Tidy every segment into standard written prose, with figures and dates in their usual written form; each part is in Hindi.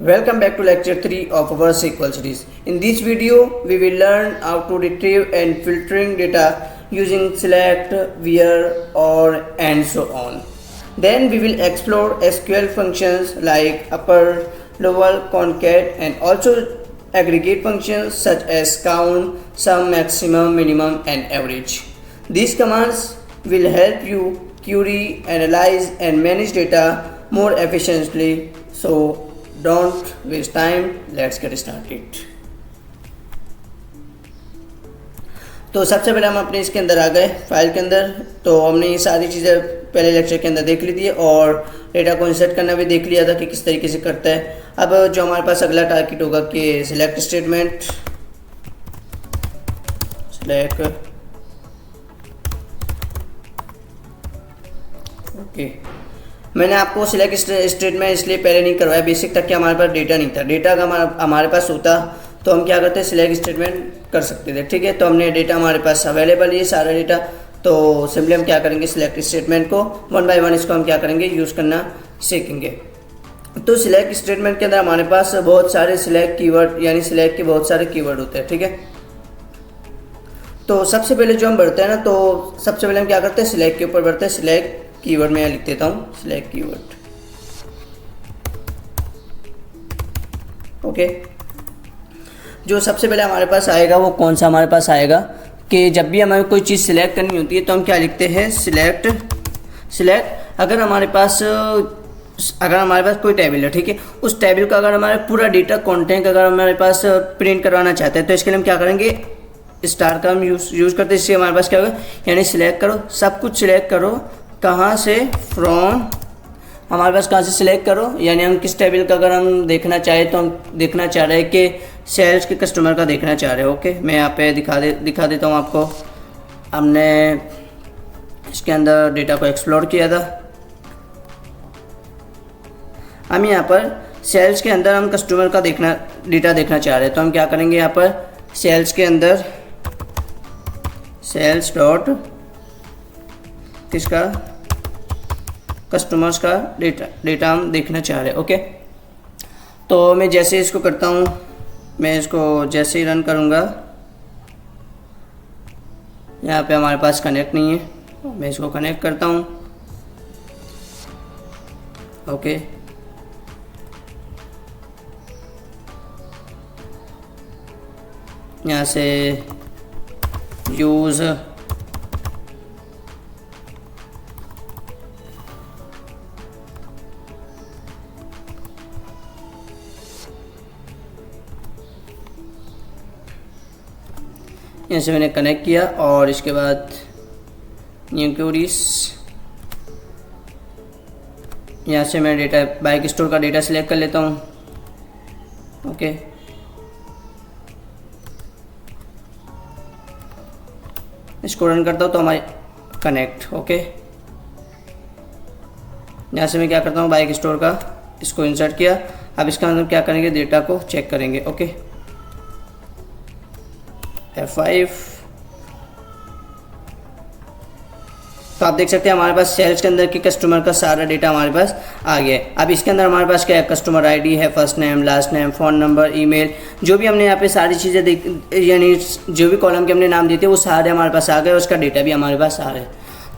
Welcome back to lecture 3 of our SQL series. In this video, we will learn how to retrieve and filtering data using select, where, or and so on. Then we will explore SQL functions like upper, lower, concat and also aggregate functions such as count, sum, maximum, minimum and average. These commands will help you query, analyze and manage data more efficiently. So don't waste time, let's get started. तो सबसे पहले हम अपने इसके अंदर आ गए फाइल के अंदर। तो हमने ये सारी चीज़ें पहले लेक्चर के अंदर देख ली थी और डेटा को इंसर्ट करना भी देख लिया था कि किस तरीके से करता है। अब जो हमारे पास अगला टारगेट होगा कि सिलेक्ट स्टेटमेंट, सिलेक्ट ओके। मैंने आपको सिलेक्ट स्टेटमेंट इसलिए पहले नहीं करवाया बेसिक तक कि हमारे पास डेटा नहीं था। डेटा अगर हमारे पास होता तो हम क्या करते, सिलेक्ट स्टेटमेंट कर सकते थे। ठीक है, तो हमने डेटा हमारे पास अवेलेबल है सारा डेटा, तो सिंपली हम क्या करेंगे, सिलेक्ट स्टेटमेंट को वन बाय वन इसको हम क्या करेंगे, यूज़ करना सीखेंगे। तो सिलेक्ट स्टेटमेंट के अंदर हमारे पास बहुत सारे सिलेक्ट कीवर्ड यानी सिलेक्ट के बहुत सारे कीवर्ड होते हैं। ठीक है, तो सबसे पहले जो हम बढ़ते हैं ना, तो सबसे पहले हम क्या करते हैं, सिलेक्ट के ऊपर बढ़ते हैं। सिलेक्ट कीवर्ड में यहाँ लिख देता हूँ सिलेक्ट कीवर्ड। ओके, जो सबसे पहले हमारे पास आएगा वो कौन सा हमारे पास आएगा कि जब भी हमें कोई चीज़ सिलेक्ट करनी होती है तो हम क्या लिखते हैं, सिलेक्ट। अगर हमारे पास कोई टेबल है, ठीक है, उस टेबल का अगर हमारा पूरा डेटा कंटेंट अगर हमारे पास प्रिंट करवाना चाहते हैं तो इसके लिए हम क्या करेंगे, स्टार का हम यूज़ करते हैं। इससे हमारे पास क्या होगा, यानी सिलेक्ट करो, सब कुछ सिलेक्ट करो। कहाँ से, फ्रॉम, हमारे पास कहाँ से सिलेक्ट करो, यानी हम किस टेबल का अगर हम देखना चाहें तो हम देखना चाह रहे हैं कि सेल्स के कस्टमर का देखना चाह रहे हो। ओके, मैं यहाँ पे दिखा देता हूँ आपको। हमने इसके अंदर डेटा को एक्सप्लोर किया था। हम यहाँ पर सेल्स के अंदर हम कस्टमर का डेटा देखना चाह रहे हैं तो हम क्या करेंगे, यहाँ पर सेल्स के अंदर सेल्स डॉट किसका, कस्टमर्स का डेटा हम देखना चाह रहे हैं। ओके, तो मैं जैसे इसको करता हूँ, मैं इसको जैसे ही रन करूँगा, यहाँ पे हमारे पास कनेक्ट नहीं है, मैं इसको कनेक्ट करता हूँ। ओके, यहाँ से यूज़ यहाँ से मैंने कनेक्ट किया और इसके बाद न्यू क्वेरीज, यहाँ से मैं डेटा बाइक स्टोर का डेटा सिलेक्ट कर लेता हूँ। ओके, इसको रन करता हूँ तो हमारे कनेक्ट। ओके, यहाँ से मैं क्या करता हूँ, बाइक स्टोर का इसको इंसर्ट किया। अब इसका मतलब क्या करेंगे, डेटा को चेक करेंगे। ओके, F5, तो आप देख सकते हैं हमारे पास सेल्स के अंदर के कस्टमर का सारा डेटा हमारे पास आ गया है। अब इसके अंदर हमारे पास क्या है, कस्टमर आईडी है, first name, last name, phone number, email, जो भी हमने यहाँ पे सारी चीज़ें यानी जो भी कॉलम के हमने नाम देते हैं वो सारे हमारे पास आ गए और उसका डेटा भी हमारे पास आ रहा है।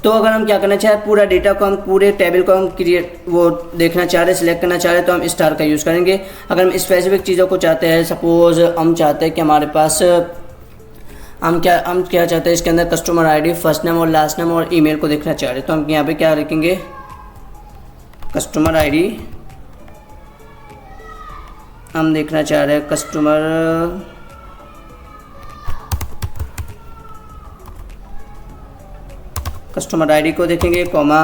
तो अगर हम क्या करना चाहें, पूरा डेटा को हम पूरे टेबल को हम वो देखना चाह रहे हैं, सिलेक्ट करना चाह रहे हैं तो हम स्टार का यूज़ करेंगे। अगर हम स्पेसिफिक चीज़ों को चाहते हैं, सपोज हम चाहते हैं कि हमारे पास हम क्या चाहते हैं, इसके अंदर कस्टमर आईडी, फर्स्ट नेम और लास्ट नेम और ईमेल को देखना चाह रहे हैं तो हम यहाँ पे क्या लिखेंगे, कस्टमर आईडी हम देखना चाह रहे हैं, कस्टमर आईडी को देखेंगे, comma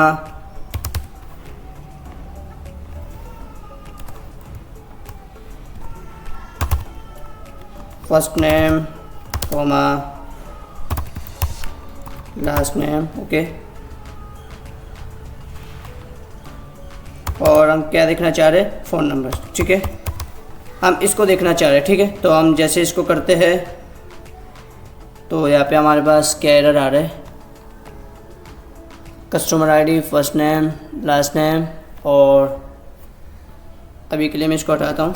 first name, comma last name. Okay, और हम क्या देखना चाह रहे हैं, फ़ोन नंबर। ठीक है, हम इसको देखना चाह रहे हैं। ठीक है, तो हम जैसे इसको करते हैं तो यहाँ पे हमारे पास क्या एरर आ रहा है, customer ID, first name, last name और अभी के लिए मैं इसको हटाता हूँ।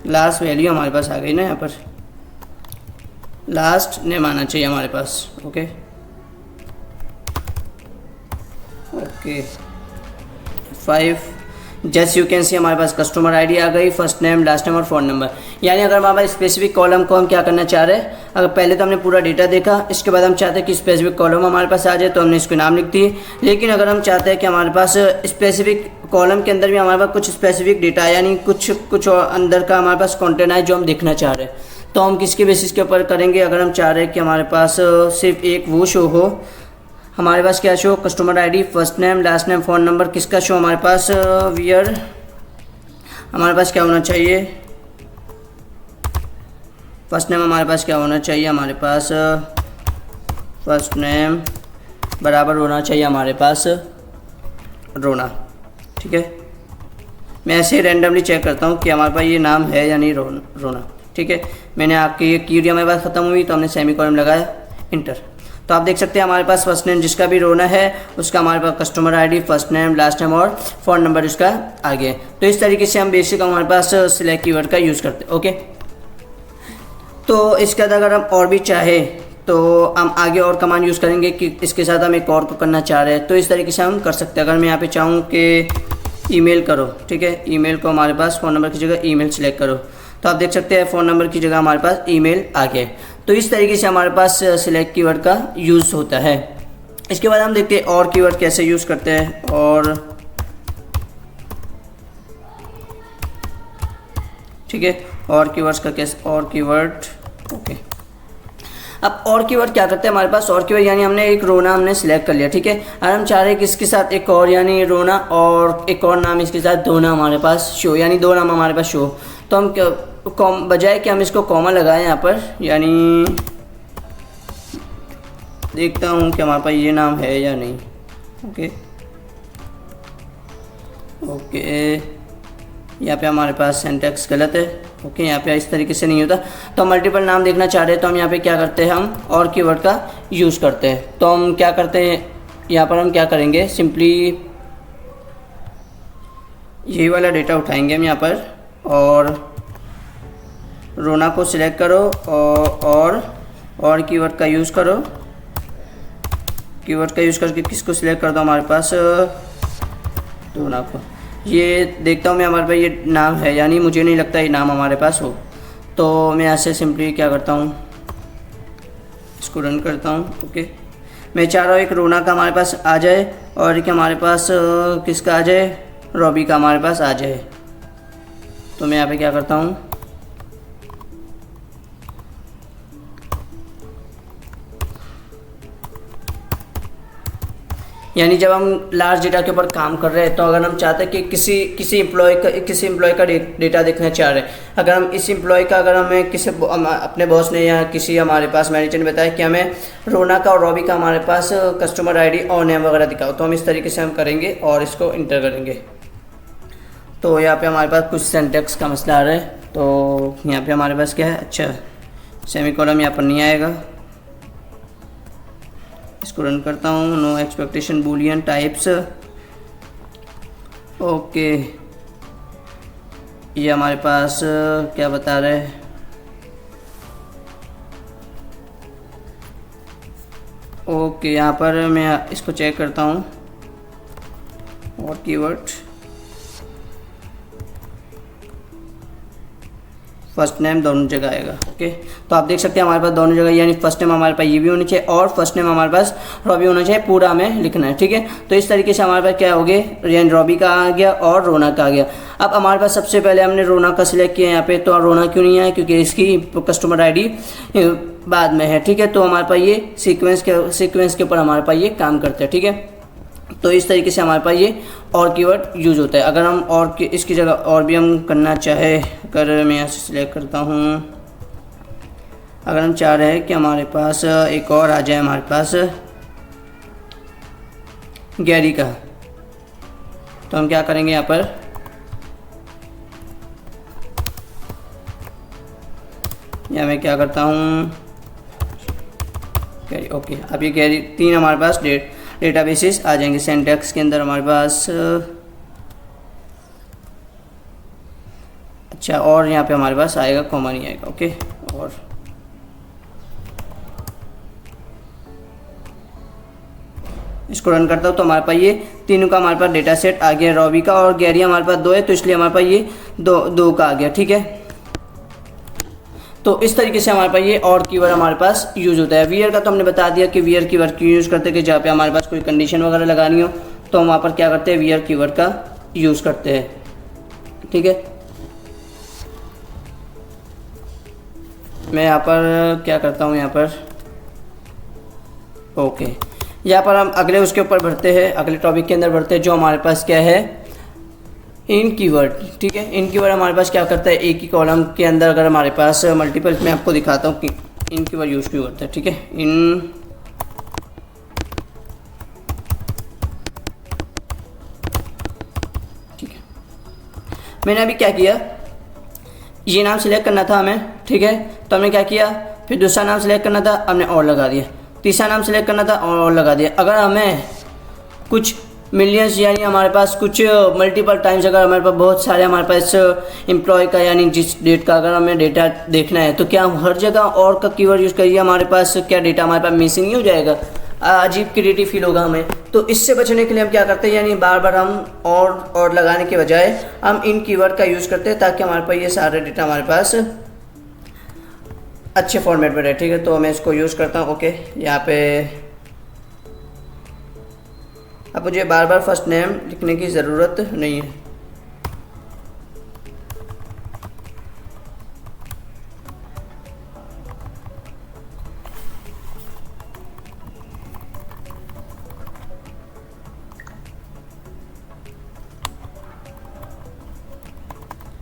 लास्ट वैल्यू हमारे पास आ गई ना, यहाँ पर लास्ट नेम आना चाहिए हमारे पास। Okay okay 5 just you can see हमारे पास कस्टमर आईडी आ गई, फर्स्ट नेम, लास्ट नेम और फ़ोन नंबर। यानी अगर हमारे पास स्पेसिफिक कॉलम को हम क्या करना चाह रहे हैं, अगर पहले तो हमने पूरा डेटा देखा, इसके बाद हम चाहते हैं कि स्पेसिफिक कॉलम हमारे पास आ जाए तो हमने इसको नाम लिख दिए। लेकिन अगर हम चाहते हैं कि हमारे पास स्पेसिफिक कॉलम के अंदर भी हमारे पास कुछ स्पेसिफिक डेटा यानी कुछ और अंदर का हमारे पास कंटेंट है जो हम देखना चाह रहे हैं, तो हम किसके बेसिस के ऊपर करेंगे। अगर हम चाह रहे हैं कि हमारे पास सिर्फ एक वो शो हो, हमारे पास क्या show, customer ID, first name, last name, phone number, किसका शो हमारे पास, वियर हमारे पास क्या होना चाहिए, फर्स्ट नेम हमारे पास क्या होना चाहिए, हमारे पास फर्स्ट नेम बराबर होना चाहिए हमारे पास रोना। ठीक है, मैं ऐसे रैंडमली चेक करता हूँ कि हमारे पास ये नाम है या नहीं, रोना। ठीक है, मैंने आपकी ये कीवर्ड हमारे पास ख़त्म हुई तो हमने सेमीकोलन लगाया, इंटर। तो आप देख सकते हैं हमारे पास फर्स्ट नेम जिसका भी रोना है उसका हमारे पास customer ID, first name, last name और फ़ोन नंबर उसका आगे। तो इस तरीके से हम बेसिक हमारे पास सिलेक्ट कीवर्ड का यूज़ करते हैं। ओके, तो इसके बाद अगर हम और भी चाहे तो हम आगे और कमांड यूज़ करेंगे कि इसके साथ हम एक और को करना चाह रहे हैं, तो इस तरीके से हम कर सकते हैं। अगर मैं यहाँ पे चाहूँ कि ईमेल करो, ठीक है, ईमेल को हमारे पास फ़ोन नंबर की जगह ईमेल सेलेक्ट करो, तो आप देख सकते हैं फ़ोन नंबर की जगह हमारे पास ईमेल आ गया। तो इस तरीके से हमारे पास सिलेक्ट कीवर्ड का यूज़ होता है। इसके बाद हम देखते हैं और कीवर्ड कैसे यूज़ करते हैं। और ठीक है, और कीवर्ड्स का कैसे, और कीवर्ड। ओके, अब और कीवर्ड क्या करते हैं हमारे पास, और कीवर्ड यानी हमने एक रोना हमने सिलेक्ट कर लिया। ठीक है, और हम चाह रहे हैं कि इसके साथ एक और यानी रोना और एक और नाम इसके साथ दो नाम हमारे पास शो, यानी दो नाम हमारे पास शो। तो हम क्या बजाय कि हम इसको कॉमा लगाएं यहाँ पर, यानी देखता हूँ कि हमारे पास ये नाम है या नहीं। ओके ओके, यहाँ पे हमारे पास सिंटैक्स गलत है। ओके, यहाँ पे इस तरीके से नहीं होता। तो हम मल्टीपल नाम देखना चाह रहे हैं तो हम यहाँ पे क्या करते हैं, हम और कीवर्ड का यूज़ करते हैं। तो हम क्या करते हैं, यहाँ पर हम क्या करेंगे, सिंपली यही वाला डेटा उठाएंगे हम यहाँ पर, और रोना को सिलेक्ट करो और कीवर्ड का यूज़ करो। कीवर्ड का यूज़ करके किसको सिलेक्ट कर दो, हमारे पास रोना को। ये देखता हूँ मैं हमारे पास ये नाम है, यानी मुझे नहीं लगता ये नाम हमारे पास हो। तो मैं ऐसे सिंपली क्या करता हूँ, इसको रन करता हूँ। ओके, मैं चाह रहा हूँ एक रोना का हमारे पास आ जाए और एक हमारे पास किसका आ जाए, रॉबी का हमारे पास आ जाए। तो मैं यहाँ पे क्या करता हूँ, यानी जब हम लार्ज डेटा के ऊपर काम कर रहे हैं तो अगर हम चाहते हैं कि किसी एम्प्लॉय का डेटा देखना चाह रहे हैं, अगर हम इस एम्प्लॉय का अगर हमें अपने बॉस ने या किसी हमारे पास मैनेजर ने बताया कि हमें रोना का और रॉबी का हमारे पास कस्टमर आईडी और नेम वगैरह दिखाओ, तो हम इस तरीके से हम करेंगे और इसको इंटर करेंगे। तो यहाँ पे हमारे पास कुछ सिंटैक्स का मसला आ रहा है। तो यहाँ पे हमारे पास क्या है, अच्छा सेमीकोलन यहाँ पर नहीं आएगा। इसको रन करता हूँ, no expectation boolean types. Okay, ये हमारे पास क्या बता रहे हैं, ओके यहाँ पर मैं इसको चेक करता हूँ और कीवर्ड फर्स्ट नेम दोनों जगह आएगा। ओके, तो आप देख सकते हैं हमारे पास दोनों जगह, यानी फर्स्ट नेम हमारे पास ये भी होनी चाहिए और फर्स्ट नेम हमारे पास रॉबी होना चाहिए, पूरा हमें लिखना है। ठीक है, तो इस तरीके से हमारे पास क्या हो गया, यानी रॉबी का आ गया और रोना का आ गया। अब हमारे पास सबसे पहले हमने रोना का सिलेक्ट किया यहाँ पे, तो रोना क्यों नहीं आया, क्योंकि इसकी कस्टमर आई बाद में है। ठीक है, तो हमारे पास ये सीक्वेंस के ऊपर हमारे पास ये काम करते हैं। ठीक है, तो इस तरीके से हमारे पास ये और कीवर्ड यूज़ होता है। अगर हम और इसकी जगह और भी हम करना चाहे, अगर मैं यहाँ से सिलेक्ट करता हूँ, अगर हम चाह रहे हैं कि हमारे पास एक और आ जाए हमारे पास गैरी का, तो हम क्या करेंगे यहाँ पर, या मैं क्या करता हूँ गैरी। ओके, अब ये गैरी 3 हमारे पास डेटाबेसेस आ जाएंगे। सिंटैक्स के अंदर हमारे पास अच्छा, और यहाँ पे हमारे पास आएगा कॉमा नहीं आएगा। ओके, और इसको रन करता हूँ तो हमारे पास ये तीनों का हमारे पास डेटा सेट आ गया। रॉबी का और गैरी हमारे पास 2 है, तो इसलिए हमारे पास ये दो का आ गया। ठीक है, तो इस तरीके से हमारे पास ये और कीवर्ड हमारे पास यूज़ होता है। वियर का तो हमने बता दिया कि वियर कीवर्ड क्यों यूज़ करते हैं, कि जहाँ पे हमारे पास कोई कंडीशन वगैरह लगानी हो तो हम वहाँ पर क्या करते हैं, वियर कीवर्ड का यूज़ करते हैं। ठीक है, मैं यहाँ पर क्या करता हूँ, यहाँ पर ओके, यहाँ पर हम अगले उसके ऊपर बढ़ते हैं, अगले टॉपिक के अंदर बढ़ते हैं, जो हमारे पास क्या है, इन कीवर्ड। ठीक है, इन कीवर्ड हमारे पास क्या करता है, एक ही कॉलम के अंदर अगर हमारे पास मल्टीपल, मैं आपको दिखाता हूँ कि इन कीवर्ड यूज़ क्यों करता है। ठीक है, इन ठीक है, मैंने अभी क्या किया, ये नाम सिलेक्ट करना था हमें। ठीक है, तो हमने क्या किया, फिर दूसरा नाम सिलेक्ट करना था, हमने और लगा दिया, तीसरा नाम सिलेक्ट करना था और लगा दिया। अगर हमें कुछ मिलियंस यानी हमारे पास कुछ मल्टीपल टाइम्स, अगर हमारे पास बहुत सारे हमारे पास एम्प्लॉय का यानी जिस डेट का अगर हमें डेटा देखना है, तो क्या हम हर जगह और का कीवर्ड यूज़ करिए, हमारे पास क्या डेटा हमारे पास मिसिंग नहीं हो जाएगा, अजीब क्रिएटिव फील होगा हमें। तो इससे बचने के लिए हम क्या करते हैं, यानी बार बार हम और लगाने के बजाय हम इन कीवर्ड का यूज़ करते हैं, ताकि हमारे पास ये सारा डेटा हमारे पास अच्छे फॉर्मेट में रहे। ठीक है, तो मैं इसको यूज़ करता हूँ। ओके, यहाँ पे अब मुझे बार बार फर्स्ट नेम लिखने की ज़रूरत नहीं है।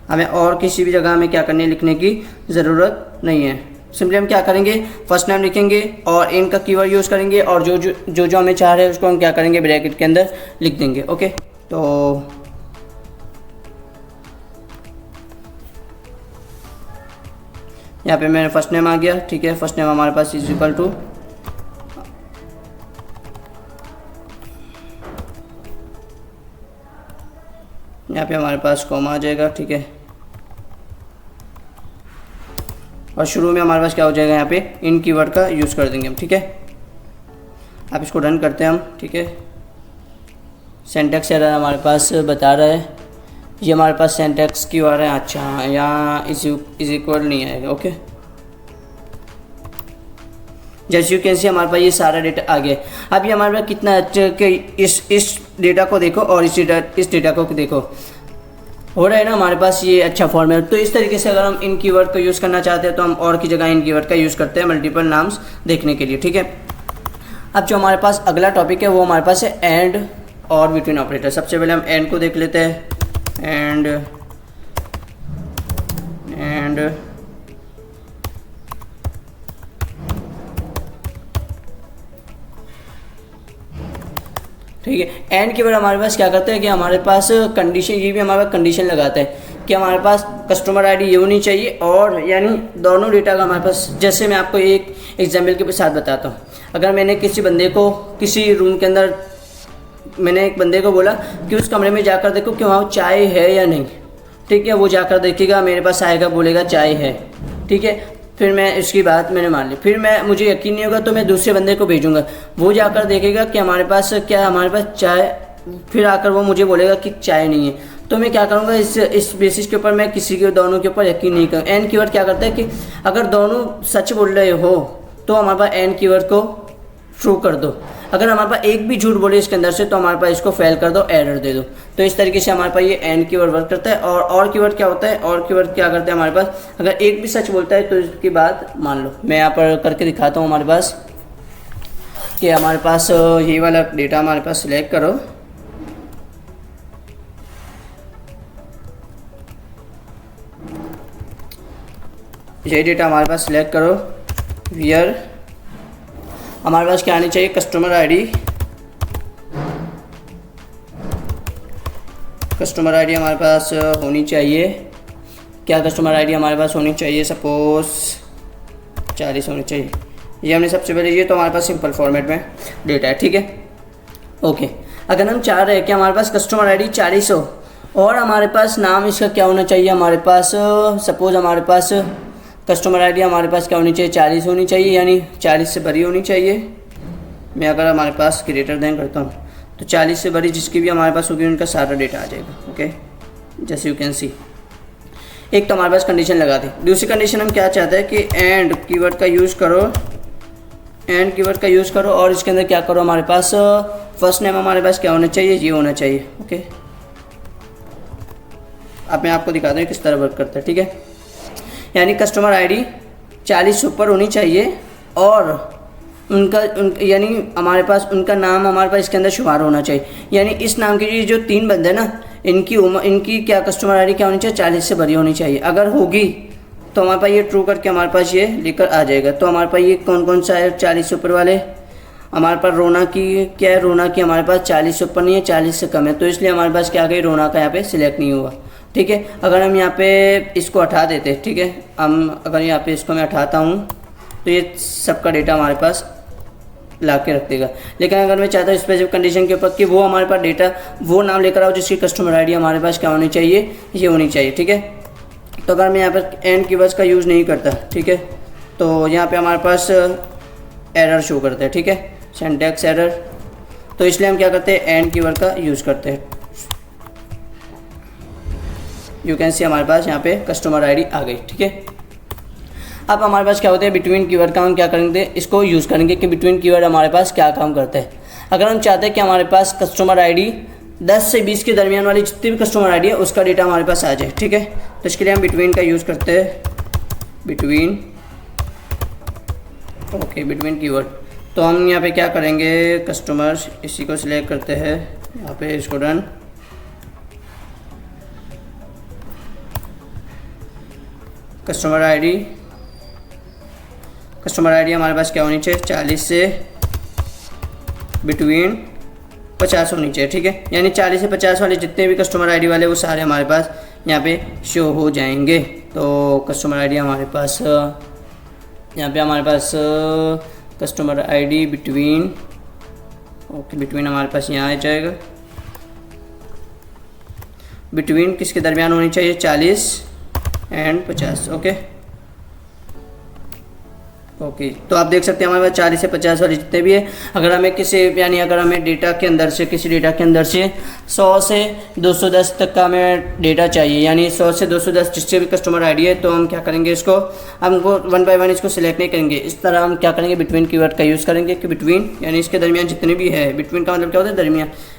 हमें और किसी भी जगह में क्या करने लिखने की ज़रूरत नहीं है। सिंपली हम क्या करेंगे, फर्स्ट नेम लिखेंगे और इन का कीवर्ड यूज़ करेंगे, और जो हमें चाह रहे हैं उसको हम क्या करेंगे, ब्रैकेट के अंदर लिख देंगे। ओके, तो यहाँ पे मेरा फर्स्ट नेम आ गया। ठीक है, फर्स्ट नेम हमारे पास इज इक्वल टू, यहाँ पे हमारे पास कॉमा आ जाएगा। ठीक है, और शुरू में हमारे पास क्या हो जाएगा, यहाँ पे इन कीवर्ड का यूज़ कर देंगे हम। ठीक है, अब इसको रन करते हैं हम। ठीक है, सिंटैक्स एरर हमारे पास बता रहा है, ये हमारे पास सिंटैक्स क्यों आ रहा है, अच्छा यहाँ इज इक्वल नहीं आएगा। ओके, जैसे यू कैन सी हमारे पास ये सारा डेटा आ गया। अब ये हमारे पास कितना अच्छा कि इस डेटा को देखो और इस डेटा को देखो, हो रहा है ना हमारे पास ये अच्छा फॉर्मेट। तो इस तरीके से अगर हम इन कीवर्ड को यूज़ करना चाहते हैं तो हम और की जगह इन कीवर्ड का यूज़ करते हैं मल्टीपल नाम्स देखने के लिए। ठीक है, अब जो हमारे पास अगला टॉपिक है वो हमारे पास है एंड और बिटवीन ऑपरेटर। सबसे पहले हम एंड को देख लेते हैं, एंड ठीक है, एंड के बाद हमारे पास क्या करते हैं कि हमारे पास कंडीशन, ये भी हमारे पास कंडीशन लगाता है कि हमारे पास कस्टमर आईडी ये होनी चाहिए, और यानी दोनों डेटा का हमारे पास, जैसे मैं आपको एक एग्जाम्पल के साथ बताता हूँ। अगर मैंने किसी बंदे को किसी रूम के अंदर, मैंने एक बंदे को बोला कि उस कमरे में जाकर देखो कि वहाँ चाय है या नहीं। ठीक है, वो जाकर देखेगा, मेरे पास आएगा, बोलेगा चाय है। ठीक है, फिर मैं इसकी बात मैंने मान ली, फिर मुझे यकीन नहीं होगा तो मैं दूसरे बंदे को भेजूंगा, वो जाकर देखेगा कि हमारे पास चाय, फिर आकर वो मुझे बोलेगा कि चाय नहीं है। तो मैं क्या करूँगा, इस बेसिस के ऊपर मैं किसी के दोनों के ऊपर यकीन नहीं करूँ। एंड कीवर्ड क्या करता है कि अगर दोनों सच बोल रहे हो तो हमारे पास एंड कीवर्ड को ट्रू कर दो, अगर हमारे पास एक भी झूठ बोले इसके अंदर से तो हमारे पास इसको फेल कर दो, एरर दे दो। तो इस तरीके से हमारे पास ये एंड कीवर्ड वर्क करता है। और कीवर्ड क्या होता है, और कीवर्ड क्या करते हैं हमारे पास, अगर एक भी सच बोलता है तो इसकी बात मान लो। मैं यहाँ पर करके दिखाता हूँ हमारे पास कि हमारे पास ये वाला डेटा हमारे पास सिलेक्ट करो, ये डेटा हमारे पास सिलेक्ट करो, वियर हमारे पास क्या आनी चाहिए, कस्टमर आईडी। कस्टमर आईडी हमारे पास होनी चाहिए, क्या कस्टमर आईडी हमारे पास होनी चाहिए, सपोज 40 होनी चाहिए। ये हमने सबसे पहले, ये तो हमारे पास सिंपल फॉर्मेट में डेटा है। ठीक है, ओके। अगर हम चाह रहे हैं कि हमारे पास कस्टमर आईडी 40 हो और हमारे पास नाम इसका क्या होना चाहिए, हमारे पास सपोज़ हमारे पास कस्टमर आईडी हमारे पास क्या होनी चाहिए, 40 होनी चाहिए, यानी 40 से बड़ी होनी चाहिए। मैं अगर हमारे पास ग्रेटर देन करता हूँ तो 40 से बड़ी जिसकी भी हमारे पास होगी उनका सारा डेटा आ जाएगा। ओके, जैसे यू कैन सी। एक तो हमारे पास कंडीशन लगा दी। दूसरी कंडीशन हम क्या चाहते हैं कि एंड कीवर्ड का यूज़ करो, एंड कीवर्ड का यूज़ करो और इसके अंदर क्या करो, हमारे पास फर्स्ट नेम हमारे पास क्या होना चाहिए, ये होना चाहिए। ओके, अब मैं आपको दिखाता हूँ किस तरह वर्क करता है। ठीक है, यानी कस्टमर आईडी 40 से ऊपर होनी चाहिए और यानी हमारे पास उनका नाम हमारे पास इसके अंदर शुमार होना चाहिए। यानी इस नाम के जो 3 बंदे ना, इनकी उम्र, इनकी क्या कस्टमर आईडी क्या होनी चाहिए, 40 से बड़ी होनी चाहिए। अगर होगी तो हमारे पास ये ट्रू करके हमारे पास ये लेकर आ जाएगा। तो हमारे पास ये कौन कौन सा है 40 से ऊपर वाले, हमारे पास रोना की क्या है, रोना की हमारे पास 40 से ऊपर नहीं है, 40 से कम है, तो इसलिए हमारे पास क्या आ गई, रोना का यहाँ पे सिलेक्ट नहीं हुआ। ठीक है, अगर हम यहाँ पे इसको हटा देते, ठीक है, हम अगर यहाँ पे इसको मैं हटाता हूँ तो ये सबका डेटा हमारे पास ला के रख देगा। लेकिन अगर मैं चाहता हूँ स्पेसिफिक कंडीशन के ऊपर कि वो हमारे पास डेटा वो नाम लेकर आओ जिसकी कस्टमर आईडी हमारे पास क्या होनी चाहिए, ये होनी चाहिए। ठीक है, तो अगर मैं यहाँ पर एंड कीवर्ड्स का यूज़ नहीं करता, ठीक है, तो यहाँ पे हमारे पास एरर शो करता है। ठीक है, सिंटैक्स एरर, तो इसलिए हम क्या करते हैं, एंड कीवर्ड का यूज़ करते हैं। यू कैन सी हमारे पास यहाँ पे कस्टमर आईडी आ गई। ठीक है, अब हमारे पास क्या होता है, बिटवीन कीवर्ड का हम क्या करेंगे, इसको यूज़ करेंगे कि बिटवीन कीवर्ड हमारे पास क्या काम करता है। अगर हम चाहते हैं कि हमारे पास कस्टमर आईडी 10 से 20 के दरमियान वाली जितनी भी कस्टमर आईडी है उसका डेटा हमारे पास आ जाए। ठीक है, तो इसके लिए हम बिटवीन का यूज़ करते हैं, बिटवीन। Okay, between keyword. तो हम यहाँ पे क्या करेंगे, कस्टमर, इसी को सिलेक्ट करते हैं, यहाँ पे इसको डन। कस्टमर आईडी हमारे पास क्या होनी चाहिए, 40 से बिटवीन 50 होनी चाहिए। ठीक है, यानी 40 से 50 वाले जितने भी कस्टमर आईडी वाले वो सारे हमारे पास यहाँ पे शो हो जाएंगे। तो कस्टमर आईडी हमारे पास यहाँ पे हमारे पास customer ID between, okay, between हमारे पास यहाँ आ जाएगा। बिटवीन किसके दरमियान होनी चाहिए, 40 एंड 50। ओके, तो आप देख सकते हैं हमारे पास 40 से 50 वाले जितने भी है। अगर हमें किसी, यानी अगर हमें डेटा के अंदर से, किसी डेटा के अंदर से 100 से 210 तक का हमें डेटा चाहिए, यानी 100 से 210 जिससे भी कस्टमर आईडी है, तो हम क्या करेंगे, इसको हमको 1 बाय 1 इसको सिलेक्ट नहीं करेंगे। इस तरह हम क्या करेंगे, बिटवीन कीवर्ड का यूज़ करेंगे कि बिटवीन, यानी इसके दरमियान जितने भी है, बिटवीन का मतलब क्या होता है,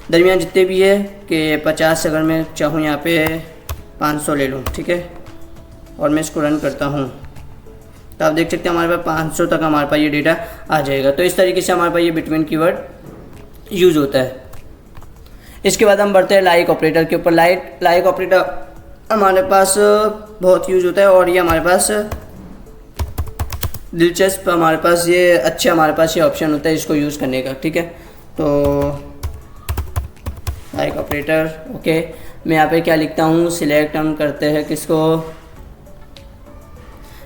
दरमियान जितने भी है कि 50 से अगर मैं चाहूँ यहाँ पे 500 ले लूँ। ठीक है, और मैं इसको रन करता हूँ तो आप देख सकते हैं हमारे पास 500 तक हमारे पास ये डेटा आ जाएगा। तो इस तरीके से हमारे पास ये बिटवीन कीवर्ड यूज़ होता है। इसके बाद हम बढ़ते हैं लाइक ऑपरेटर के ऊपर। लाइक ऑपरेटर हमारे पास बहुत यूज़ होता है और ये हमारे पास दिलचस्प, हमारे पास ये अच्छा, हमारे पास ये ऑप्शन होता है इसको यूज़ करने का। ठीक है, तो लाइक ऑपरेटर। ओके, मैं यहाँ पे क्या लिखता हूँ, सिलेक्ट हम करते हैं किसको,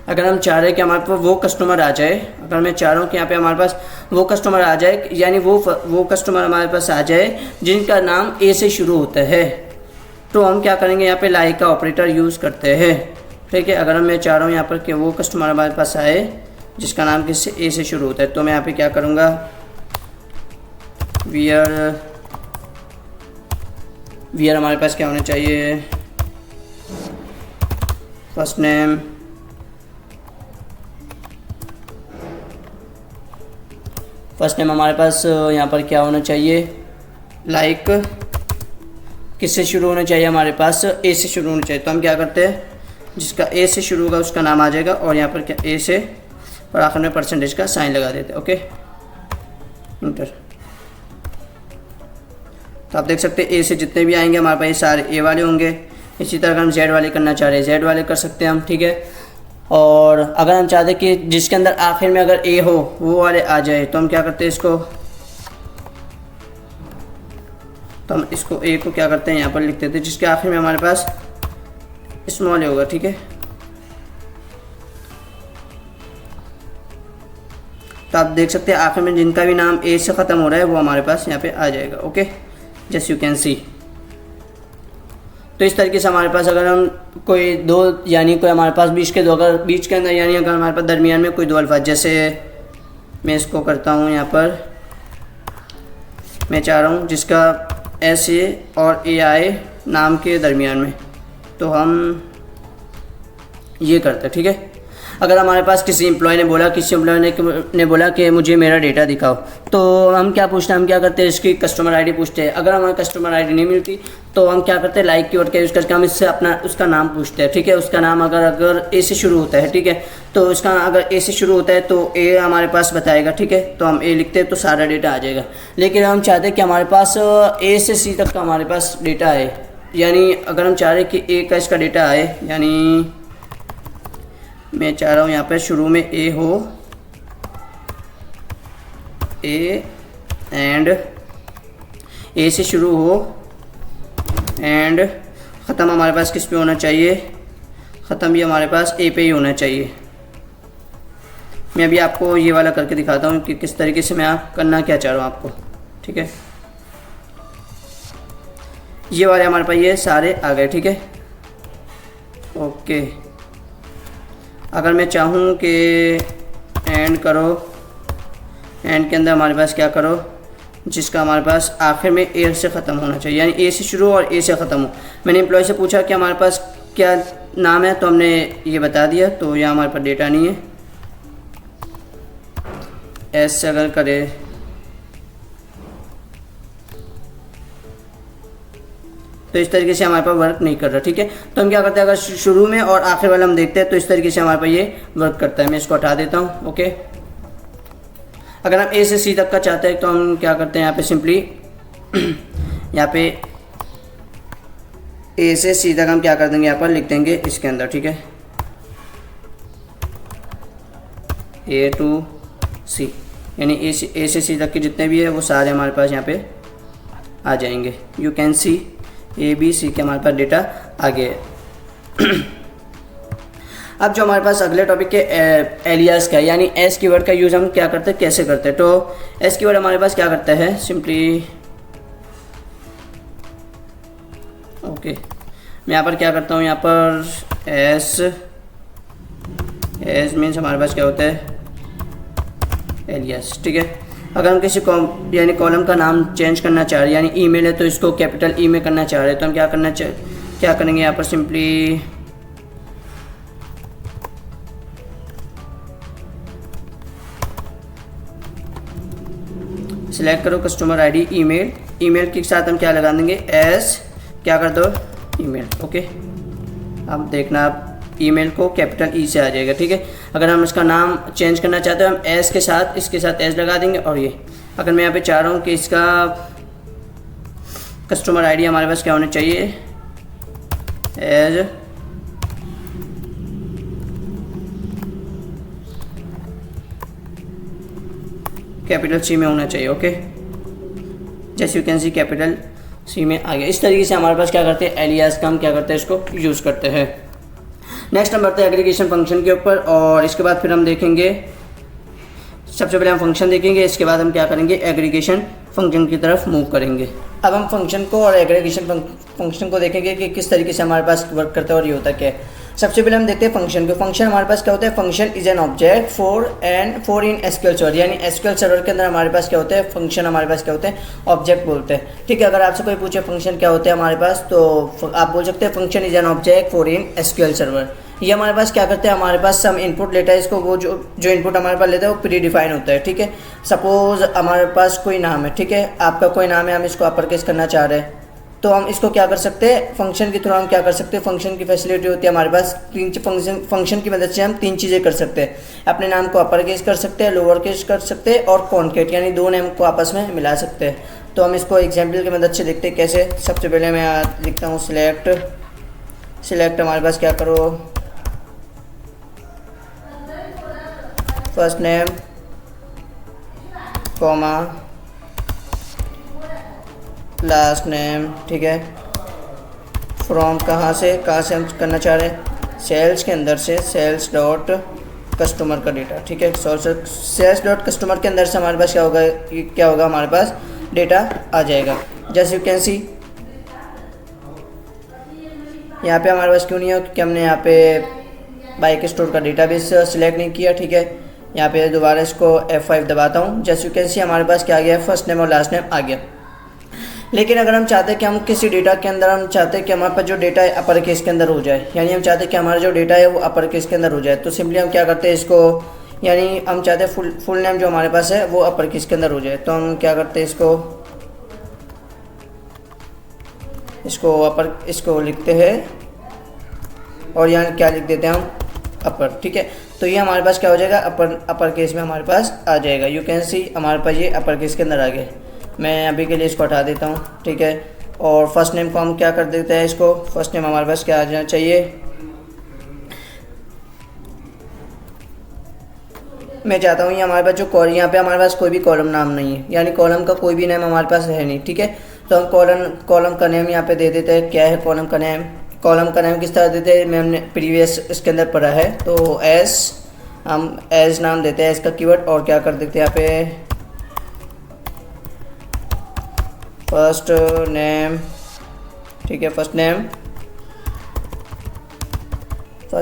अगर हम चाह रहे हैं कि हमारे पास वो कस्टमर आ जाए, अगर मैं चाह रहा हूँ कि यहाँ पे हमारे पास वो कस्टमर आ जाए, यानी वो कस्टमर हमारे पास आ जाए जिनका नाम ए से शुरू होता है, तो हम क्या करेंगे, यहाँ पे लाइक का ऑपरेटर यूज़ करते हैं। ठीक है, अगर मैं चाह रहा हूँ यहाँ पर कि वो कस्टमर हमारे पास आए जिसका नाम किससे ए से शुरू होता है, तो मैं यहाँ पे क्या करूँगा, वियर हमारे पास क्या होना चाहिए, फर्स्ट नेम, हमारे पास यहाँ पर क्या होना चाहिए, लाइक किससे शुरू होना चाहिए, हमारे पास ए से शुरू होना चाहिए। तो हम क्या करते हैं, जिसका ए से शुरू होगा उसका नाम आ जाएगा और यहाँ पर क्या ए से और आखिर में परसेंटेज का साइन लगा देते हैं। Okay, inter. तो आप देख सकते हैं ए से जितने भी आएंगे हमारे पास ये सारे ए वाले होंगे। इसी तरह अगर हम जेड वाले करना चाह रहे हैं, जेड वाले कर सकते हैं हम। ठीक है, और अगर हम चाहते हैं कि जिसके अंदर आखिर में अगर ए हो वो वाले आ जाए, तो हम क्या करते हैं, इसको, तो हम इसको ए को क्या करते हैं, यहाँ पर लिख देते हैं जिसके आखिर में हमारे पास स्मॉल होगा। ठीक है, तो आप देख सकते हैं आखिर में जिनका भी नाम ए से ख़त्म हो रहा है वो हमारे पास यहाँ पे आ जाएगा। ओके, जस्ट यू कैन सी। तो इस तरीके से हमारे पास अगर हम कोई दो यानी कोई हमारे पास बीच के दो, अगर बीच के अंदर यानी अगर हमारे पास दरमियान में कोई दो अल्फाज, जैसे मैं इसको करता हूँ यहाँ पर, मैं चाह रहा हूँ जिसका एस ए और ए आए नाम के दरमियान में, तो हम ये करते हैं। ठीक है, अगर हमारे पास किसी एम्प्लॉय ने बोला कि मुझे मेरा डेटा दिखाओ, तो हम क्या पूछते हैं, हम क्या करते हैं, इसकी कस्टमर आईडी पूछते हैं। अगर हमें कस्टमर आईडी नहीं मिलती तो हम क्या करते हैं, लाइक कीवर्ड का यूज़ करके हम इससे अपना उसका नाम पूछते हैं। ठीक है, उसका नाम अगर ए से शुरू होता है, ठीक है, तो उसका अगर ए से शुरू होता है तो ए हमारे पास बताएगा। ठीक है, तो हम ए लिखते हैं तो सारा डेटा आ जाएगा। लेकिन हम चाहते हैं कि हमारे पास ए से सी तक का हमारे पास डेटा आए, यानी अगर हम चाह रहे हैं कि ए का इसका डेटा आए, यानी मैं चाह रहा हूँ यहाँ पे शुरू में ए हो, ए एंड ए से शुरू हो एंड ख़त्म हमारे पास किस पे होना चाहिए, ख़त्म भी हमारे पास ए पे ही होना चाहिए। मैं अभी आपको ये वाला करके दिखाता हूँ कि किस तरीके से मैं आप करना क्या चाह रहा हूँ आपको। ठीक है, ये वाले हमारे पास ये सारे आ गए। ठीक है, ओके। अगर मैं चाहूँ कि एंड करो, एंड के अंदर हमारे पास क्या करो, जिसका हमारे पास आखिर में ए से ख़त्म होना चाहिए, यानी ए से शुरू हो और ए से ख़त्म हो। मैंने एम्प्लॉय से पूछा कि हमारे पास क्या नाम है, तो हमने ये बता दिया, तो यहाँ हमारे पास डेटा नहीं है। एस से अगर करे तो इस तरीके से हमारे पास वर्क नहीं कर रहा। ठीक है, तो हम क्या करते हैं, अगर शुरू में और आखिर वाला हम देखते हैं तो इस तरीके से हमारे पास ये वर्क करता है। मैं इसको हटा देता हूँ। ओके, अगर हम ए से सी तक का चाहते हैं तो हम क्या करते हैं, यहाँ पे सिंपली यहाँ पे ए से सी तक हम क्या कर देंगे, यहाँ पर लिख देंगे इसके अंदर। ठीक है, ए टू सी, यानी ए से सी तक के जितने भी है वो सारे हमारे पास यहाँ पे आ जाएंगे। You can see A B C के हमारे पास डेटा आ गए। अब जो हमारे पास अगले टॉपिक के एलियास का, यानी एस कीवर्ड का यूज़ हम क्या करते हैं, कैसे करते हैं। तो एस कीवर्ड हमारे पास क्या करता है, सिंपली ओके, मैं यहाँ पर क्या करता हूँ, यहाँ पर एस मीन्स हमारे पास क्या होता है, एलियास। ठीक है, अगर हम किसी यानी कॉलम का नाम चेंज करना चाह रहे हैं, यानी ईमेल है तो इसको कैपिटल ई में करना चाह रहे हैं, तो हम क्या करेंगे, यहाँ पर सिंपली सिलेक्ट करो कस्टमर आईडी ईमेल, ईमेल के साथ हम क्या लगा देंगे, एस क्या कर दो, ईमेल। ओके, अब देखना आप ईमेल को कैपिटल ई से आ जाएगा। ठीक है, अगर हम इसका नाम चेंज करना चाहते हैं हम एस के साथ, इसके साथ एस लगा देंगे। और ये अगर मैं यहाँ पे चाह रहा हूँ कि इसका कस्टमर आईडी हमारे पास क्या होना चाहिए, एज कैपिटल सी में होना चाहिए। ओके, जैसे you can see capital C में आ गया। इस तरीके से हमारे पास क्या करते हैं, एलियास का हम क्या करते हैं, इसको यूज़ करते हैं। नेक्स्ट हम बढ़ते हैं एग्रीगेशन फंक्शन के ऊपर, और इसके बाद फिर हम देखेंगे, सबसे पहले हम फंक्शन देखेंगे, इसके बाद हम क्या करेंगे, एग्रीगेशन फंक्शन की तरफ मूव करेंगे। अब हम फंक्शन को और एग्रीगेशन फंक्शन को देखेंगे कि किस तरीके से हमारे पास वर्क करता है और ये होता क्या है। सबसे पहले हम देखते हैं फंक्शन को। फंक्शन हमारे पास क्या होता है, function is an object for in SQL server, यानी एसक्यूएल सर्वर के अंदर हमारे पास क्या होता है, फंक्शन हमारे पास क्या होते हैं, ऑब्जेक्ट बोलते हैं। ठीक है, अगर आपसे कोई पूछे फंक्शन क्या होता है हमारे पास, तो आप बोल सकते हैं function is an object for in SQL server. ये हमारे पास क्या करते हैं, हमारे पास सम इनपुट लेता है, इसको वो जो इनपुट हमारे पास लेता है वो प्री डिफाइन होता है। ठीक है, सपोज हमारे पास कोई नाम है, ठीक है, आपका कोई नाम है, हम इसको अपर केस करना चाह रहे हैं, तो हम इसको क्या कर सकते हैं, फंक्शन के थ्रू हम क्या कर सकते हैं, फंक्शन की फैसिलिटी होती है हमारे पास, फंक्शन की मदद से हम तीन चीज़ें कर सकते हैं। अपने नाम को अपर केस कर सकते हैं, लोअर केस कर सकते हैं, और कॉन्केट यानी दो नेम को आपस में मिला सकते हैं। तो हम इसको एग्जाम्पल की मदद से देखते हैं कैसे। सबसे पहले मैं लिखता हूँ सिलेक्ट हमारे पास क्या करो, first name comma last name. ठीक है, फ्रॉम कहाँ से हम करना चाह रहे हैं, सेल्स के अंदर से सेल्स डॉट कस्टमर का डेटा। ठीक है, सेल्स डॉट कस्टमर के अंदर से हमारे पास क्या होगा हमारे पास डेटा आ जाएगा। जैसे यू कैन सी यहाँ पे हमारे पास क्यों नहीं है, क्योंकि हमने यहाँ पे बाइक स्टोर का डेटाबेस सिलेक्ट नहीं किया, ठीक है। यहाँ पे दोबारा इसको F5 दबाता हूँ। जैसे यू कैन सी हमारे पास क्या आ गया है, फर्स्ट नेम और लास्ट नेम आ गया। लेकिन अगर हम चाहते हैं कि हम किसी डेटा के अंदर हम चाहते हैं कि हमारे पास जो डेटा है अपर केस के अंदर हो जाए, यानी हम चाहते हैं कि हमारा जो डेटा है वो अपर केस के अंदर हो जाए, तो सिंपली हम क्या करते हैं इसको, यानी हम चाहते हैं फुल नेम जो हमारे पास है वो अपर केस के अंदर हो जाए, तो हम क्या करते हैं इसको लिखते हैं और यहाँ क्या लिख देते हैं हम, अपर, ठीक है। तो ये हमारे पास क्या हो जाएगा, अपर केस में हमारे पास आ जाएगा। यू कैन सी हमारे पास ये अपर केस के अंदर आ गया। मैं अभी के लिए इसको हटा देता हूँ, ठीक है। और फर्स्ट नेम को हम क्या कर देते हैं, इसको फर्स्ट नेम हमारे पास क्या आ जाना चाहिए, मैं चाहता हूँ ये हमारे पास जो यहाँ पे हमारे पास कोई भी कॉलम नाम नहीं है, यानी कॉलम का कोई भी नेम हमारे पास है नहीं, ठीक है। तो हम कॉलम का नेम यहाँ पे दे देते हैं। क्या है कॉलम का नेम किस तरह देते हैं, मैं हमने प्रीवियस इसके अंदर पढ़ा है, तो हम एज नाम देते हैं, एज का कीवर्ड, और क्या कर देते हैं यहाँ पे फर्स्ट नेम, ठीक है। First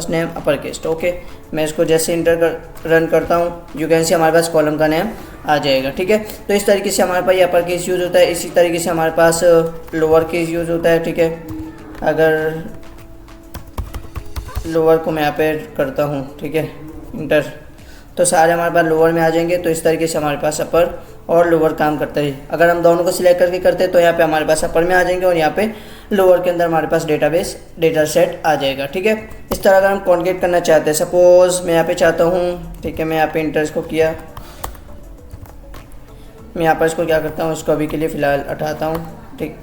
name upper case, okay. मैं इसको जैसे रन करता हूँ, यू कैन सी हमारे पास कॉलम का नेम आ जाएगा, ठीक है। तो इस तरीके से हमारे पास ये अपर केस यूज़ होता है। इसी तरीके से हमारे पास लोअर केस यूज़ होता है, ठीक है। अगर लोअर को मैं यहाँ पे करता हूँ, ठीक है, इंटर, तो सारे हमारे पास लोअर में आ जाएंगे। तो इस तरीके से हमारे पास अपर और लोअर काम करता है। अगर हम दोनों को सिलेक्ट करके करते हैं तो यहाँ पे हमारे पास अपर में आ जाएंगे और यहाँ पे लोअर के अंदर हमारे पास डेटा सेट आ जाएगा, ठीक है। इस तरह अगर हम कॉन्केट करना चाहते हैं, सपोज मैं यहाँ पे चाहता हूँ, ठीक है, मैं यहाँ पे इंटर इसको किया, मैं यहाँ पर इसको क्या करता हूँ, इसको अभी के लिए फ़िलहाल हटाता हूँ, ठीक।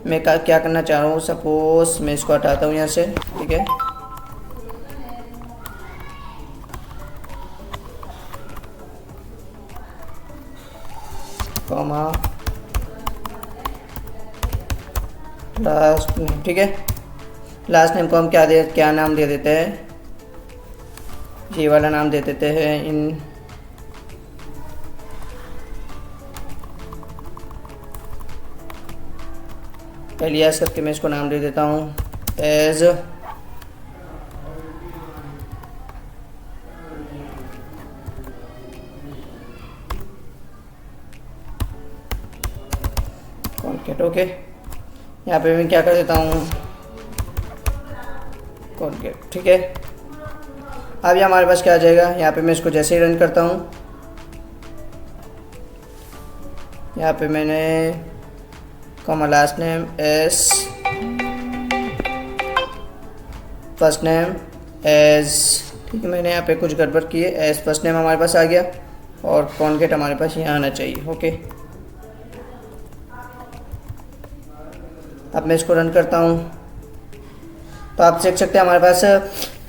मैं क्या करना चाह रहा हूँ, सपोज मैं इसको हटाता हूँ यहाँ से, ठीक है। कॉमा लास्ट नेम, ठीक है। लास्ट नेम को हम क्या नाम दे देते हैं, ये वाला नाम दे देते हैं, इन एलियास करके मैं इसको नाम दे देता हूँ एज कॉन्केट, ओके। यहाँ पे मैं क्या कर देता हूँ, कॉन्केट, ठीक है। अब ये हमारे पास क्या आ जाएगा, यहाँ पे मैं इसको जैसे ही रन करता हूँ, यहाँ पे मैंने comma last name as, first name as, ठीक है। मैंने यहाँ पे कुछ गड़बड़ की है, एज फर्स्ट नेम हमारे पास आ गया और कॉन्केट हमारे पास यहाँ आना चाहिए, ओके। अब मैं इसको रन करता हूँ तो आप देख सकते हैं हमारे पास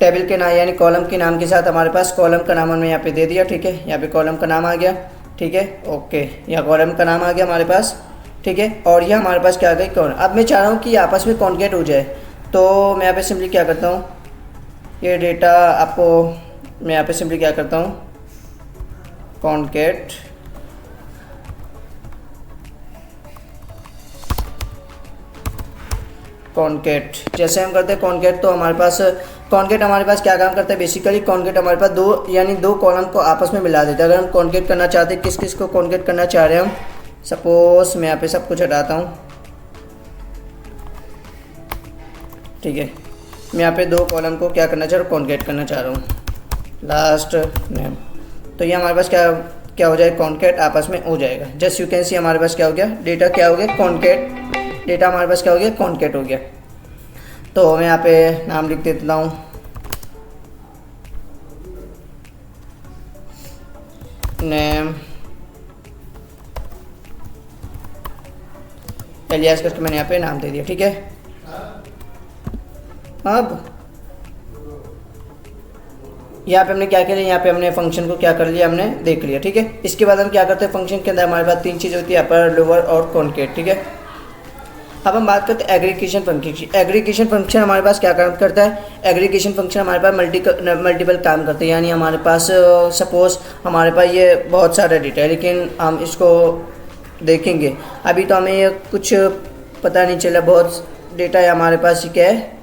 टेबल के नाम यानी कॉलम के नाम के साथ हमारे पास कॉलम का नाम हमने यहाँ पे दे दिया, ठीक है। यहाँ पे कॉलम का नाम आ गया, ठीक है, ओके। यहाँ कॉलम का नाम आ गया हमारे पास, ठीक है। और ये हमारे पास क्या आ गई कॉलम। अब मैं चाह रहा हूँ कि आपस में कॉन्केट हो जाए, तो मैं यहाँ पे सिंपली क्या करता हूँ, ये डेटा आपको मैं यहाँ पे सिंपली क्या करता हूँ, कॉन्केट, जैसे हम करते हैं कॉन्केट, तो हमारे पास कॉन्केट हमारे पास क्या काम करता है, बेसिकली कॉन्केट हमारे पास दो कॉलम को आपस में मिला देता है। अगर हम कॉन्केट करना चाहते हैं, किस किस को कॉन्केट करना चाह रहे हैं हम, सपोज मैं यहाँ पे सब कुछ हटाता हूँ, ठीक है। मैं यहाँ पे दो कॉलम को क्या करना चाह रहा हूँ, कॉन्केट करना चाह रहा हूँ, लास्ट नेम। तो ये हमारे पास क्या हो जाएगा, कॉन्केट आपस में हो जाएगा। जस्ट यू कैन सी हमारे पास क्या हो गया, डेटा क्या हो गया, कॉन्केट, डेटा हमारे पास क्या हो गया, कॉन्केट हो गया। तो मैं यहाँ पे नाम लिख देता हूँ, नेम एलियास करके मैंने यहाँ पे नाम दे दिया, ठीक है। अब यहाँ पे हमने क्या किया, यहाँ पे हमने फंक्शन को क्या कर लिया, हमने देख लिया, ठीक है। इसके बाद हम क्या करते हैं, फंक्शन के अंदर हमारे पास तीन चीज़ होती है, अपर, लोअर और कॉन्केट, ठीक है। अब हम बात करते हैं एग्रीगेशन फंक्शन। एग्रीगेशन फंक्शन हमारे पास क्या काम करता है, एग्रीगेशन फंक्शन हमारे पास मल्टीपल काम करते हैं, यानी हमारे पास सपोज हमारे पास ये बहुत सारा डेटा है, लेकिन हम इसको देखेंगे अभी तो हमें ये कुछ पता नहीं चला, बहुत डेटा है हमारे पास क्या है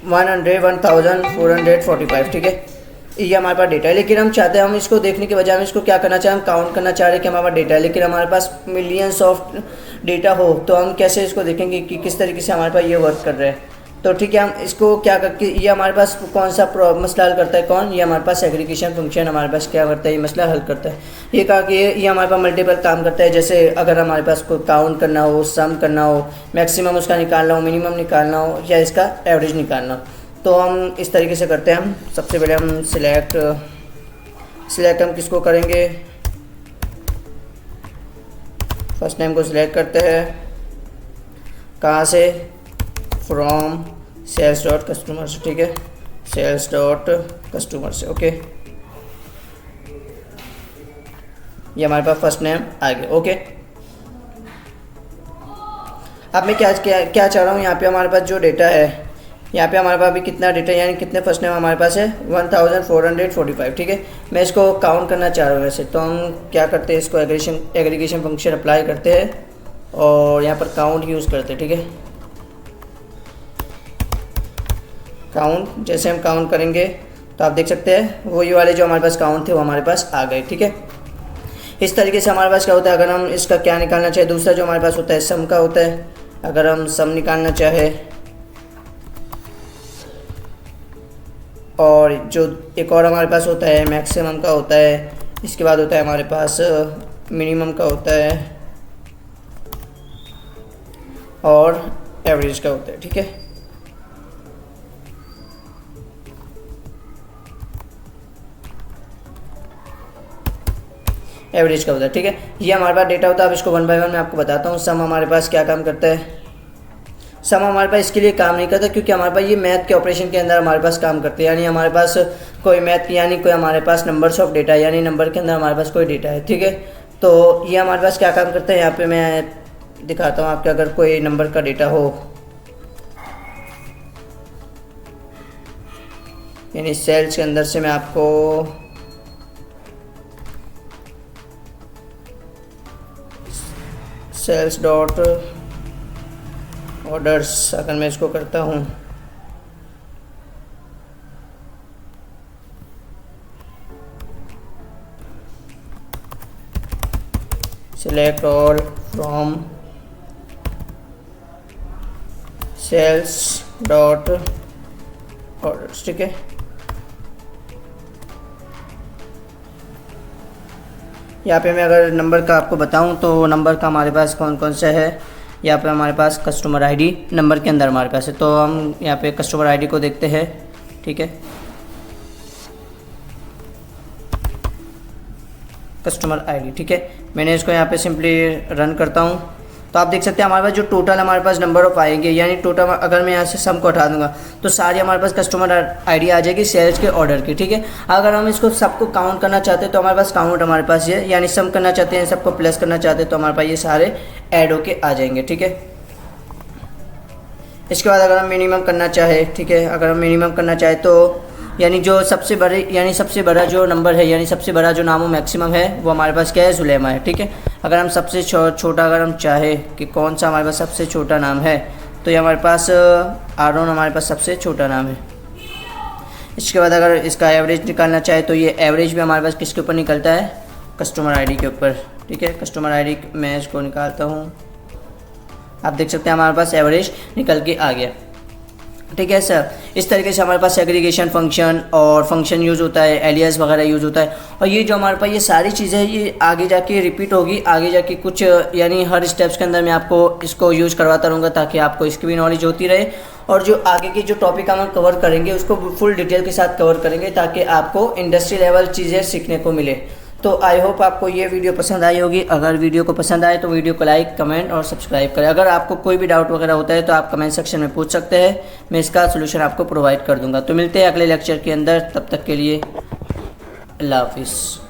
1445, ठीक है, ये हमारे पास डेटा है। लेकिन हम चाहते हैं, हम इसको देखने के बजाय हम इसको क्या करना चाहें, हम काउंट करना चाह रहे हैं कि हमारे पास डेटा है, लेकिन हमारे पास मिलियंस ऑफ डेटा हो, तो हम कैसे इसको देखेंगे कि किस तरीके से हमारे पास ये वर्क कर रहे हैं। तो ठीक है, हम इसको क्या करके, ये हमारे पास कौन सा मसला हल करता है, कौन, ये हमारे पास एग्रीगेशन फंक्शन हमारे पास क्या करता है, ये मसला हल करता है। ये कहा कि ये हमारे पास मल्टीपल काम करता है, जैसे अगर हमारे पास कोई काउंट करना हो, सम करना हो, मैक्सिमम उसका निकालना हो, मिनिमम निकालना हो, या इसका एवरेज निकालना हो, तो हम इस तरीके से करते हैं। हम सबसे पहले हम सिलेक्ट हम किसको करेंगे, फर्स्ट नेम को सिलेक्ट करते हैं, कहाँ से, फ्रॉम सेल्स डॉट कस्टमर से, ठीक है, सेल्स डॉट कस्टमर से, ओके, ये हमारे पास फर्स्ट नेम आ गया, ओके। अब मैं क्या चाह रहा हूँ, यहाँ पे हमारे पास जो डेटा है, यहाँ पे हमारे पास अभी कितना डेटा, यानी कितने फर्स्ट नेम हमारे पास है 1445, ठीक है। मैं इसको काउंट करना चाह रहा हूँ वैसे, तो हम क्या करते हैं, इसको एग्रीगेशन फंक्शन अप्लाई करते हैं और यहाँ पर काउंट यूज़ करते हैं, ठीक है। काउंट, जैसे हम काउंट करेंगे तो आप देख सकते हैं वही वाले जो हमारे पास काउंट थे वो हमारे पास आ गए, ठीक है। इस तरीके से हमारे पास क्या होता है, अगर हम इसका क्या निकालना चाहे, दूसरा जो हमारे पास होता है सम का होता है, अगर हम सम निकालना चाहे, और जो एक और हमारे पास होता है मैक्सिमम का होता है, इसके बाद होता है हमारे पास मिनिमम का होता है और एवरेज का होता है, ठीक है। एवरेज का होता है, ठीक है। ये हमारे पास डेटा होता है। अब इसको वन बाय वन मैं आपको बताता हूँ। सम हमारे पास क्या काम करता है, सम हमारे पास इसके लिए काम नहीं करता क्योंकि हमारे पास ये मैथ के ऑपरेशन के अंदर हमारे पास काम करते हैं, यानी हमारे पास कोई मैथ यानी कोई हमारे पास नंबर्स ऑफ डेटा, यानी नंबर के अंदर हमारे पास कोई डेटा है, ठीक है। तो ये हमारे पास क्या काम करता है, यहाँ पे मैं दिखाता हूँ आपके, अगर कोई नंबर का डेटा हो, यानी सेल्स के अंदर से मैं आपको सेल्स डॉट ऑर्डर्स, अगर मैं इसको करता हूँ, select all from sales dot orders, ठीक है। यहाँ पे मैं अगर नंबर का आपको बताऊं तो नंबर का हमारे पास कौन कौन सा है, यहाँ पे हमारे पास कस्टमर आईडी नंबर के अंदर हमारे पास है, तो हम यहाँ पे कस्टमर आईडी को देखते हैं, ठीक है। कस्टमर आईडी, ठीक है। मैंने इसको यहाँ पे सिंपली रन करता हूँ तो आप देख सकते हैं हमारे पास जो टोटल हमारे पास नंबर ऑफ आएंगे, यानी टोटल अगर मैं यहाँ से सम को हटा दूंगा तो सारी हमारे पास कस्टमर आईडी आ जाएगी सेल्स के ऑर्डर की, ठीक है। अगर हम इसको सबको काउंट करना चाहते हैं तो हमारे पास काउंट हमारे पास ये, यानी सम करना चाहते हैं सबको प्लस करना चाहते हैं तो हमारे पास ये सारे ऐड होके आ जाएंगे, ठीक है। इसके बाद अगर हम मिनिमम करना चाहे, ठीक है, अगर हम मिनिमम करना चाहे तो यानी जो सबसे बड़े, यानी सबसे बड़ा जो नंबर है, यानी सबसे बड़ा जो नाम मैक्सिमम है वो हमारे पास क्या है, सुलेमा है, ठीक है। अगर हम सबसे छोटा अगर हम चाहे कि कौन सा हमारे पास सबसे छोटा नाम है तो ये हमारे पास आरोन हमारे पास सबसे छोटा नाम है। इसके बाद अगर इसका एवरेज निकालना चाहे तो ये एवरेज भी हमारे पास किसके ऊपर निकलता है, कस्टमर आईडी के ऊपर, ठीक है। कस्टमर आईडी मैं इसको निकालता हूँ, आप देख सकते हैं हमारे पास एवरेज निकल के आ गया, ठीक है सर। इस तरीके से हमारे पास एग्रीगेशन फंक्शन और फंक्शन यूज़ होता है, एलियास वगैरह यूज़ होता है, और ये जो हमारे पास ये सारी चीज़ें ये आगे जाके रिपीट होगी, आगे जाके कुछ यानी हर स्टेप्स के अंदर मैं आपको इसको यूज़ करवाता रहूँगा ताकि आपको इसकी भी नॉलेज होती रहे, और जो आगे की जो टॉपिक हम कवर करेंगे उसको फुल डिटेल के साथ कवर करेंगे ताकि आपको इंडस्ट्री लेवल चीज़ें सीखने को मिले। तो आई होप आपको ये वीडियो पसंद आई होगी। अगर वीडियो को पसंद आए तो वीडियो को लाइक, कमेंट और सब्सक्राइब करें। अगर आपको कोई भी डाउट वगैरह होता है तो आप कमेंट सेक्शन में पूछ सकते हैं, मैं इसका सोल्यूशन आपको प्रोवाइड कर दूंगा। तो मिलते हैं अगले लेक्चर के अंदर, तब तक के लिए अल्लाह हाफिज़।